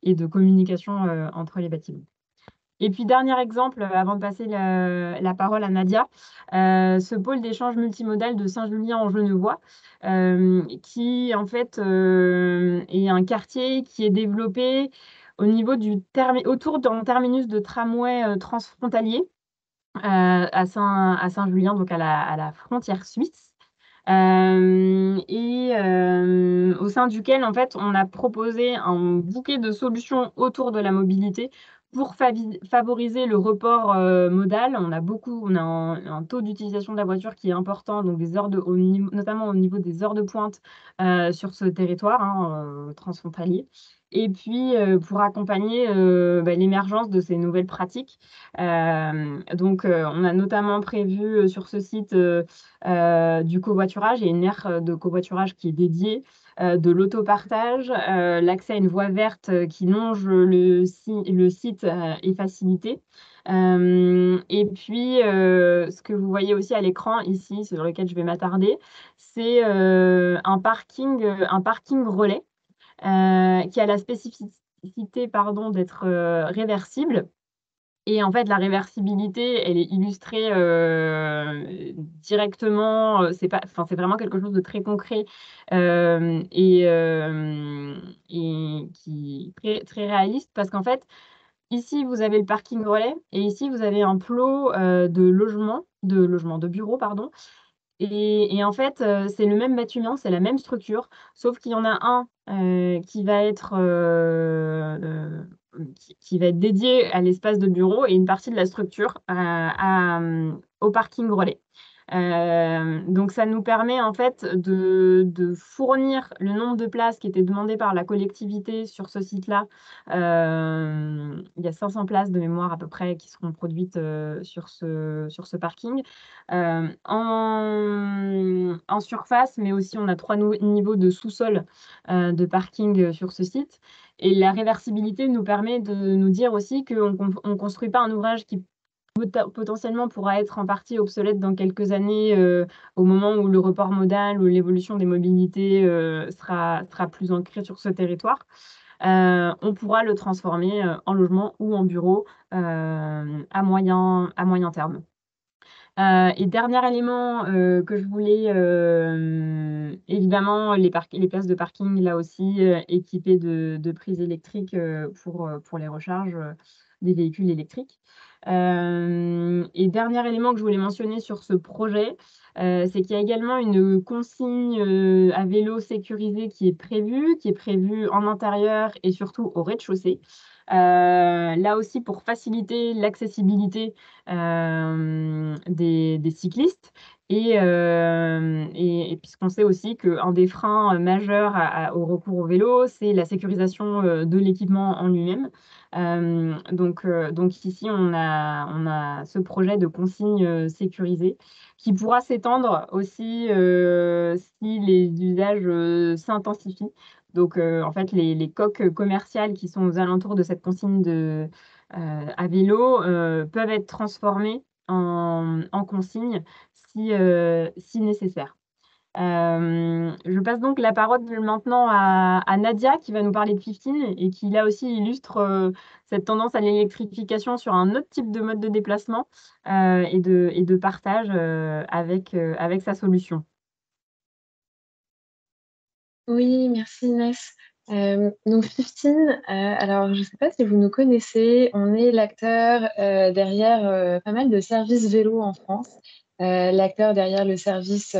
et de communication entre les bâtiments. Et puis, dernier exemple, avant de passer la parole à Nadia, ce pôle d'échange multimodal de Saint-Julien-en-Genevois, qui en fait est un quartier qui est développé au niveau autour d'un terminus de tramway transfrontalier à Saint-Julien, donc à la frontière suisse. Au sein duquel, en fait, on a proposé un bouquet de solutions autour de la mobilité pour favoriser le report modal. On a un taux d'utilisation de la voiture qui est important, donc notamment au niveau des heures de pointe sur ce territoire transfrontalier. Et puis, pour accompagner l'émergence de ces nouvelles pratiques. Donc, on a notamment prévu sur ce site du covoiturage et une aire de covoiturage qui est dédiée, de l'autopartage, l'accès à une voie verte qui longe le site est facilité. Et puis, ce que vous voyez aussi à l'écran ici, sur lequel je vais m'attarder, c'est un parking relais qui a la spécificité d'être réversible. Et en fait, la réversibilité, elle est illustrée directement. C'est vraiment quelque chose de très concret et qui est très, très réaliste parce qu'en fait, ici, vous avez le parking relais et ici, vous avez un plot de bureaux, pardon. Et en fait, c'est le même bâtiment, c'est la même structure, sauf qu'il y en a un qui va être dédié à l'espace de bureau et une partie de la structure au parking relais. Donc, ça nous permet en fait de fournir le nombre de places qui était demandé par la collectivité sur ce site-là. Il y a 500 places de mémoire à peu près qui seront produites sur ce parking. En surface, mais aussi on a 3 niveaux de sous-sol de parking sur ce site. Et la réversibilité nous permet de nous dire aussi qu'on ne construit pas un ouvrage qui potentiellement pourra être en partie obsolète dans quelques années au moment où le report modal ou l'évolution des mobilités sera plus ancrée sur ce territoire. On pourra le transformer en logement ou en bureau à moyen terme. Et dernier élément que je voulais, évidemment, les places de parking, là aussi, équipées de prises électriques pour les recharges des véhicules électriques. Et dernier élément que je voulais mentionner sur ce projet, c'est qu'il y a également une consigne à vélo sécurisée qui est prévue en intérieur et surtout au rez-de-chaussée. Là aussi, pour faciliter l'accessibilité des cyclistes et puisqu'on sait aussi qu'un des freins majeurs au recours au vélo, c'est la sécurisation de l'équipement en lui-même. Donc ici, on a ce projet de consigne sécurisée qui pourra s'étendre aussi si les usages s'intensifient. Donc, en fait, les coques commerciales qui sont aux alentours de cette consigne à vélo peuvent être transformées en consigne si nécessaire. Je passe donc la parole maintenant à Nadia qui va nous parler de 15 et qui là aussi illustre cette tendance à l'électrification sur un autre type de mode de déplacement et de partage avec sa solution. Oui, merci Inès. Donc 15, alors je ne sais pas si vous nous connaissez, on est l'acteur derrière pas mal de services vélo en France, l'acteur derrière le service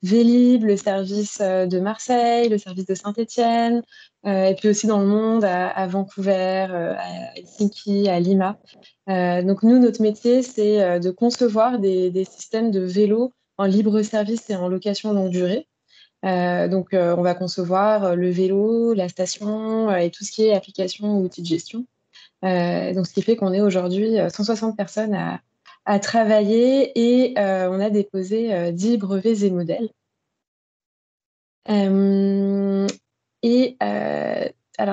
Vélib, le service de Marseille, le service de Saint-Étienne, et puis aussi dans le monde, à Vancouver, à Helsinki, à Lima. Donc nous, notre métier, c'est de concevoir des systèmes de vélo en libre service et en location longue durée. Donc, on va concevoir le vélo, la station et tout ce qui est application ou outils de gestion. Donc, ce qui fait qu'on est aujourd'hui 160 personnes à travailler et on a déposé 10 brevets et modèles. Alors,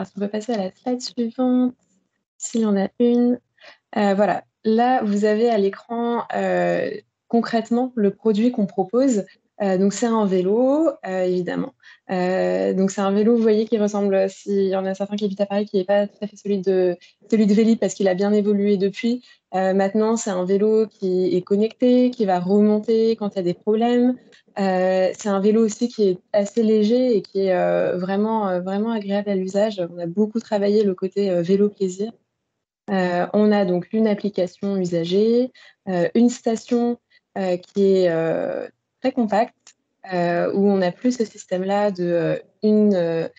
si on peut passer à la slide suivante, s'il y en a une. Voilà, là, vous avez à l'écran concrètement le produit qu'on propose. Donc, c'est un vélo, évidemment. Donc, c'est un vélo, vous voyez, qui ressemble, s'il y en a certains qui habitent à Paris, qui n'est pas tout à fait celui de Vélib parce qu'il a bien évolué depuis. Maintenant, c'est un vélo qui est connecté, qui va remonter quand il y a des problèmes. C'est un vélo aussi qui est assez léger et qui est vraiment, vraiment agréable à l'usage. On a beaucoup travaillé le côté vélo plaisir. On a donc une application usagée, une station qui est très compacte, où on n'a plus ce système-là de une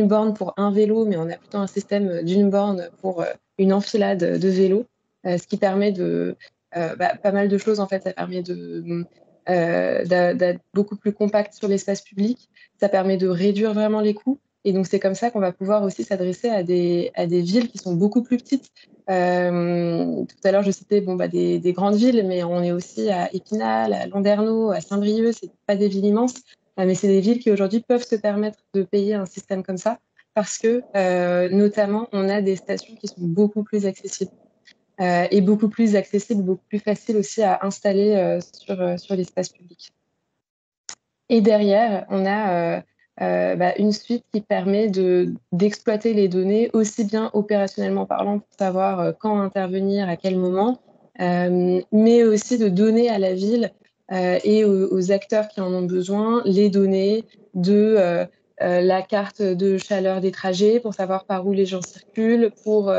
borne pour un vélo, mais on a plutôt un système d'une borne pour une enfilade de vélos, ce qui permet pas mal de choses en fait. Ça permet d'être beaucoup plus compact sur l'espace public, ça permet de réduire vraiment les coûts. Et donc, c'est comme ça qu'on va pouvoir aussi s'adresser à des villes qui sont beaucoup plus petites. Tout à l'heure, je citais des grandes villes, mais on est aussi à Épinal, à Landerneau, à Saint-Brieuc. Ce n'est pas des villes immenses, mais c'est des villes qui aujourd'hui peuvent se permettre de payer un système comme ça parce que, notamment, on a des stations qui sont beaucoup plus accessibles. Et beaucoup plus accessibles, beaucoup plus faciles aussi à installer sur l'espace public. Et derrière, on a une suite qui permet d'exploiter les données aussi bien opérationnellement parlant pour savoir quand intervenir, à quel moment, mais aussi de donner à la ville et aux acteurs qui en ont besoin les données de la carte de chaleur des trajets pour savoir par où les gens circulent, pour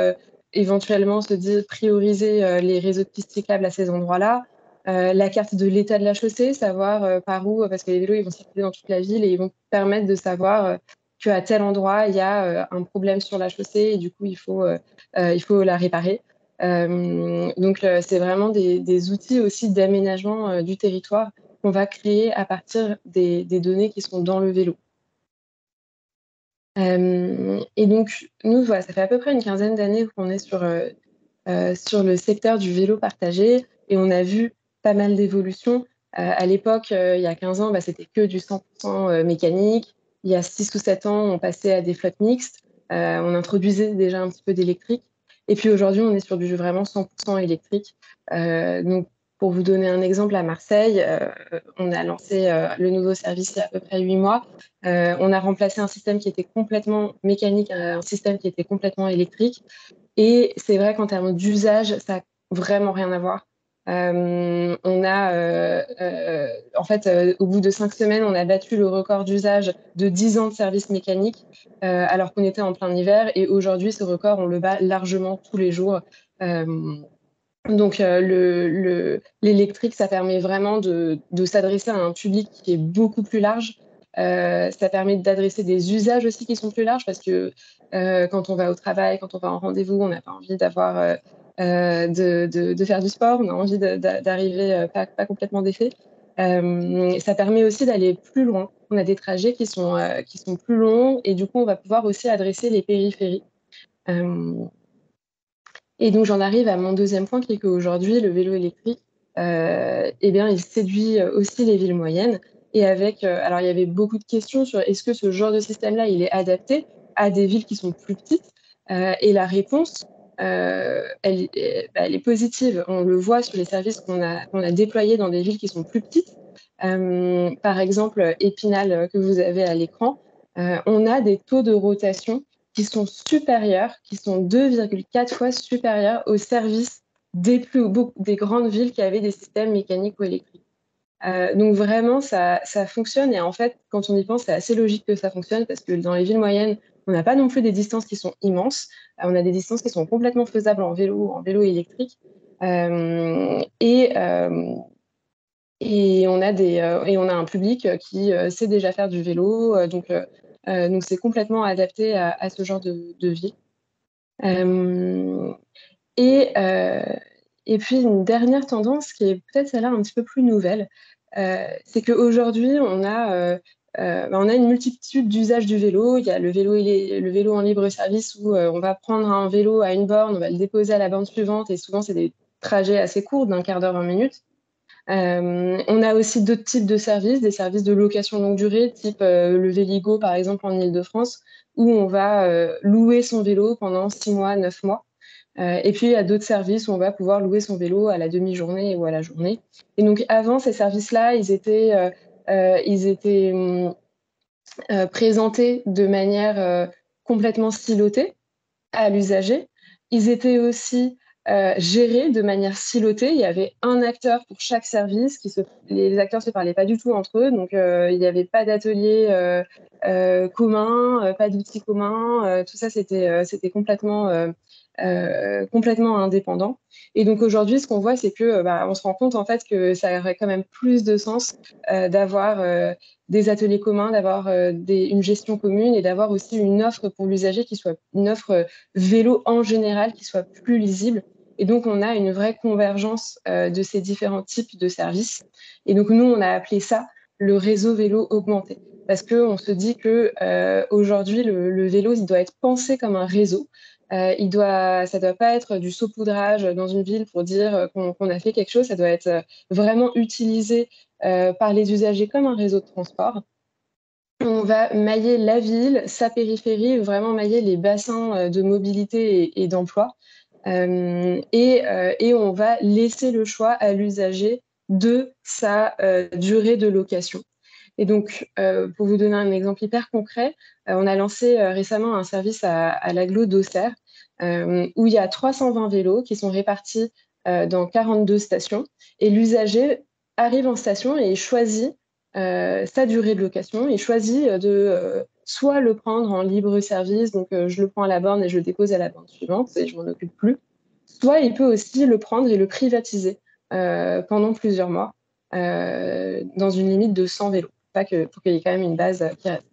éventuellement se dire prioriser les réseaux de pistes cyclables à ces endroits-là. La carte de l'état de la chaussée, savoir par où, parce que les vélos ils vont circuler dans toute la ville et ils vont permettre de savoir qu'à tel endroit il y a un problème sur la chaussée et du coup il faut la réparer. Donc c'est vraiment des outils aussi d'aménagement du territoire qu'on va créer à partir des données qui sont dans le vélo. Et donc, nous, voilà, ça fait à peu près une quinzaine d'années qu'on est sur le secteur du vélo partagé et on a vu pas mal d'évolutions. À l'époque, il y a 15 ans, c'était que du 100% mécanique. Il y a 6 ou 7 ans, on passait à des flottes mixtes. On introduisait déjà un petit peu d'électrique. Et puis aujourd'hui, on est sur du vraiment 100% électrique. Donc, pour vous donner un exemple, à Marseille, on a lancé le nouveau service il y a à peu près 8 mois. On a remplacé un système qui était complètement mécanique, un système qui était complètement électrique. Et c'est vrai qu'en termes d'usage, ça n'a vraiment rien à voir. En fait, au bout de 5 semaines, on a battu le record d'usage de 10 ans de service mécanique, alors qu'on était en plein hiver. Et aujourd'hui, ce record, on le bat largement tous les jours. Donc, l'électrique, ça permet vraiment de s'adresser à un public qui est beaucoup plus large. Ça permet d'adresser des usages aussi qui sont plus larges parce que quand on va au travail, quand on va en rendez-vous, on n'a pas envie de faire du sport, on a envie d'arriver pas complètement défait. Ça permet aussi d'aller plus loin. On a des trajets qui sont plus longs et du coup, on va pouvoir aussi adresser les périphéries. Et donc, j'en arrive à mon deuxième point, qui est qu'aujourd'hui, le vélo électrique, il séduit aussi les villes moyennes. Et alors, il y avait beaucoup de questions sur est-ce que ce genre de système-là, il est adapté à des villes qui sont plus petites. Et la réponse, elle est positive. On le voit sur les services qu'on a déployés dans des villes qui sont plus petites. Par exemple, Épinal, que vous avez à l'écran, on a des taux de rotation qui sont supérieurs, qui sont 2,4 fois supérieurs aux services des grandes villes qui avaient des systèmes mécaniques ou électriques. Donc vraiment, ça fonctionne. Et en fait, quand on y pense, c'est assez logique que ça fonctionne parce que dans les villes moyennes, on n'a pas non plus des distances qui sont immenses. On a des distances qui sont complètement faisables en vélo électrique. Et on a un public qui sait déjà faire du vélo. Donc c'est complètement adapté à ce genre de vie. Et puis une dernière tendance qui est peut-être celle-là un petit peu plus nouvelle, c'est qu'aujourd'hui, on a une multitude d'usages du vélo. Il y a le vélo en libre service où on va prendre un vélo à une borne, on va le déposer à la borne suivante et souvent, c'est des trajets assez courts, d'un quart d'heure, 20 minutes. On a aussi d'autres types de services, des services de location longue durée, type le Véligo, par exemple, en Île-de-France, où on va louer son vélo pendant 6 mois, 9 mois. Et puis, il y a d'autres services où on va pouvoir louer son vélo à la demi-journée ou à la journée. Et donc, avant, ces services-là, ils étaient présentés de manière complètement silotée à l'usager. Ils étaient aussi gérés de manière silotée. Il y avait un acteur pour chaque service. Les acteurs ne se parlaient pas du tout entre eux. Donc, il n'y avait pas d'atelier commun, pas d'outils communs. Tout ça, c'était complètement indépendant. Et donc, aujourd'hui, ce qu'on voit, c'est que on se rend compte en fait que ça aurait quand même plus de sens d'avoir des ateliers communs, d'avoir une gestion commune et d'avoir aussi une offre pour l'usager qui soit une offre vélo en général qui soit plus lisible. Et donc, on a une vraie convergence de ces différents types de services. Et donc, nous, on a appelé ça le réseau vélo augmenté. Parce qu'on se dit qu'aujourd'hui, le vélo, il doit être pensé comme un réseau. Ça ne doit pas être du saupoudrage dans une ville pour dire qu'on a fait quelque chose. Ça doit être vraiment utilisé par les usagers comme un réseau de transport. On va mailler la ville, sa périphérie, vraiment mailler les bassins de mobilité et d'emploi. Et on va laisser le choix à l'usager de sa durée de location. Et donc, pour vous donner un exemple hyper concret, on a lancé récemment un service à l'agglo d'Auxerre où il y a 320 vélos qui sont répartis dans 42 stations. Et l'usager arrive en station et il choisit sa durée de location. Il choisit de soit le prendre en libre service, donc je le prends à la borne et je le dépose à la borne suivante et je m'en occupe plus. Soit il peut aussi le prendre et le privatiser pendant plusieurs mois dans une limite de 100 vélos, pour qu'il y ait quand même une base qui reste.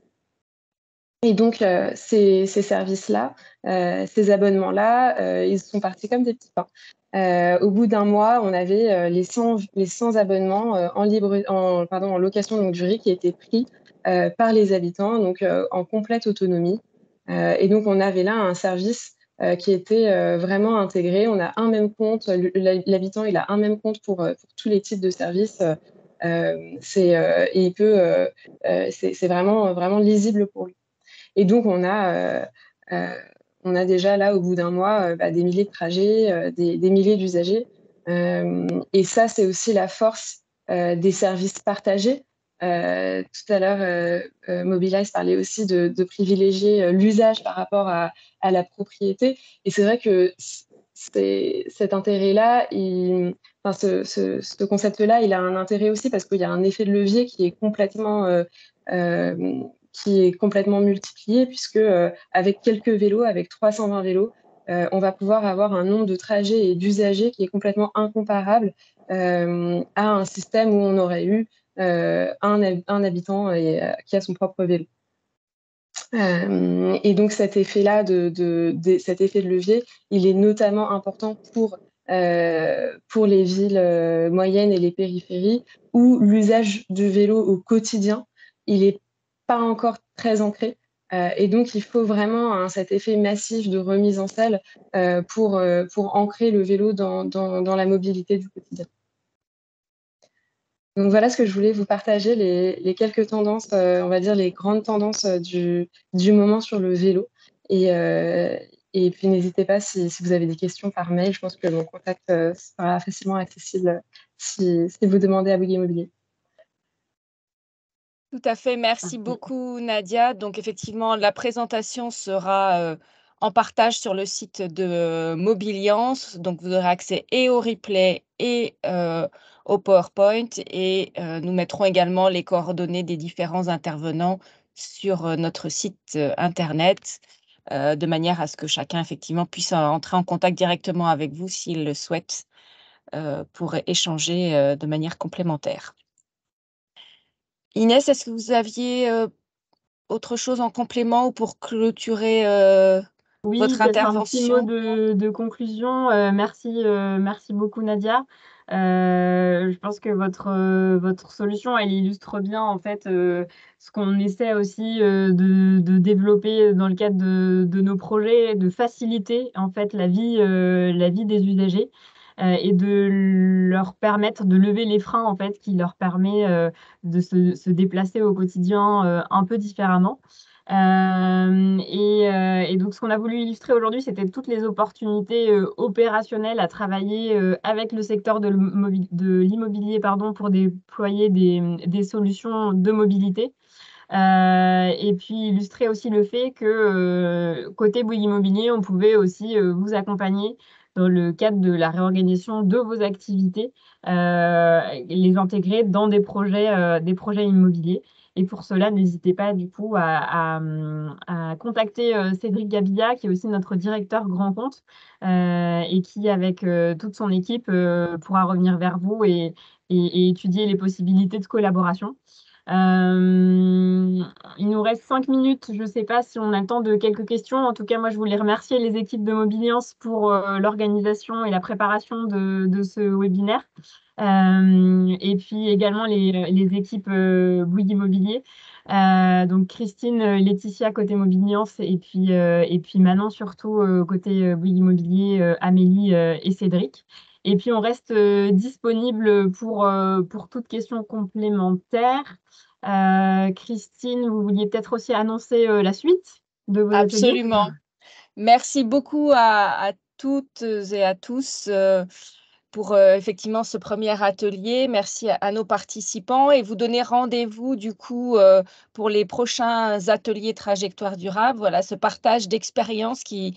Et donc, ces services-là, ces abonnements-là, ils sont partis comme des petits pains. Au bout d'un mois, on avait les 100 abonnements en location longue durée qui étaient pris par les habitants, donc en complète autonomie. Et donc, on avait là un service qui était vraiment intégré. On a un même compte, l'habitant, il a un même compte pour tous les types de services. Et il peut, c'est vraiment, vraiment lisible pour lui. Et donc, on a déjà là, au bout d'un mois, des milliers de trajets, des milliers d'usagers. Et ça, c'est aussi la force des services partagés. Tout à l'heure, Mobilize parlait aussi de privilégier l'usage par rapport à la propriété. Et c'est vrai que cet intérêt-là, ce concept-là, il a un intérêt aussi parce qu'il y a un effet de levier qui est complètement multiplié, puisque avec quelques vélos, avec 320 vélos, on va pouvoir avoir un nombre de trajets et d'usagers qui est complètement incomparable à un système où on aurait eu un habitant qui a son propre vélo. Et donc cet effet-là, cet effet de levier, il est notamment important pour les villes moyennes et les périphéries, où l'usage du vélo au quotidien, il n'est pas encore très ancré. Et donc, il faut vraiment cet effet massif de remise en selle pour ancrer le vélo dans la mobilité du quotidien. Donc voilà ce que je voulais vous partager, les quelques tendances, on va dire les grandes tendances du moment sur le vélo. Et puis n'hésitez pas si vous avez des questions par mail, je pense que mon contact sera facilement accessible si vous demandez à Bouygues Immobilier. Tout à fait, merci beaucoup Nadia. Donc effectivement, la présentation sera en partage sur le site de Mobiliance. Donc vous aurez accès et au replay et au PowerPoint. Et nous mettrons également les coordonnées des différents intervenants sur notre site internet, de manière à ce que chacun effectivement puisse entrer en contact directement avec vous s'il le souhaite, pour échanger de manière complémentaire. Inès, est-ce que vous aviez autre chose en complément ou pour clôturer Oui, votre peut-être un petit mot intervention? de conclusion. Merci beaucoup Nadia. Je pense que votre solution, elle illustre bien en fait ce qu'on essaie aussi de développer dans le cadre de nos projets, de faciliter en fait la vie des usagers et de leur permettre de lever les freins en fait qui leur permet de se déplacer au quotidien un peu différemment. Et donc, ce qu'on a voulu illustrer aujourd'hui, c'était toutes les opportunités opérationnelles à travailler avec le secteur de l'immobilier, pour déployer des solutions de mobilité. Et puis illustrer aussi le fait que côté Bouygues Immobilier, on pouvait aussi vous accompagner dans le cadre de la réorganisation de vos activités, les intégrer dans des projets immobiliers. Et pour cela, n'hésitez pas du coup à contacter Cédric Gabilla, qui est aussi notre directeur grand compte, et qui, avec toute son équipe, pourra revenir vers vous et étudier les possibilités de collaboration. Il nous reste 5 minutes. Je ne sais pas si on a le temps de quelques questions. En tout cas, moi, je voulais remercier les équipes de Mobiliance pour l'organisation et la préparation de ce webinaire. Et puis également les équipes Bouygues Immobilier. Donc Christine, Laetitia côté Mobiliance et puis Manon surtout côté Bouygues Immobilier, Amélie et Cédric. Et puis on reste disponible pour toute question complémentaire. Christine, vous vouliez peut-être aussi annoncer la suite de vos ateliers? Absolument. Merci beaucoup à toutes et à tous pour effectivement ce premier atelier. Merci à nos participants et vous donner rendez-vous du coup pour les prochains ateliers trajectoire durable. Voilà, ce partage d'expériences qui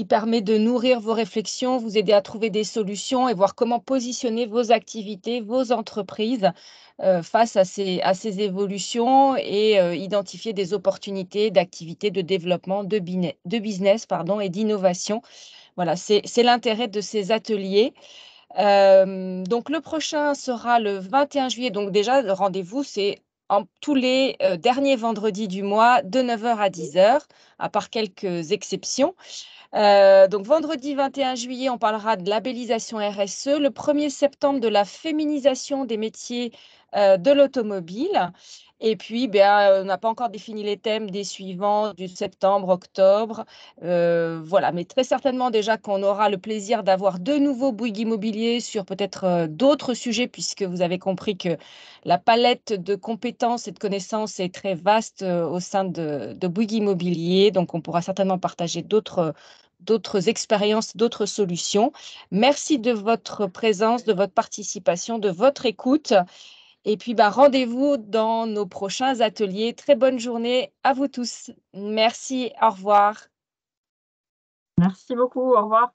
permet de nourrir vos réflexions, vous aider à trouver des solutions et voir comment positionner vos activités, vos entreprises face à ces évolutions et identifier des opportunités d'activités, de développement, de business et d'innovation. Voilà, c'est l'intérêt de ces ateliers. Donc le prochain sera le 21 juillet. Donc déjà, le rendez-vous, c'est tous les derniers vendredis du mois de 9h à 10h, à part quelques exceptions. Donc vendredi 21 juillet, on parlera de labellisation RSE. Le 1er septembre, de la féminisation des métiers de l'automobile. Et puis, on n'a pas encore défini les thèmes des suivants, du septembre, octobre. Voilà, mais très certainement déjà qu'on aura le plaisir d'avoir de nouveaux Bouygues Immobilier sur peut-être d'autres sujets, puisque vous avez compris que la palette de compétences et de connaissances est très vaste au sein de Bouygues Immobilier. Donc, on pourra certainement partager d'autres expériences, d'autres solutions. Merci de votre présence, de votre participation, de votre écoute. Et puis, rendez-vous dans nos prochains ateliers. Très bonne journée à vous tous. Merci, au revoir. Merci beaucoup, au revoir.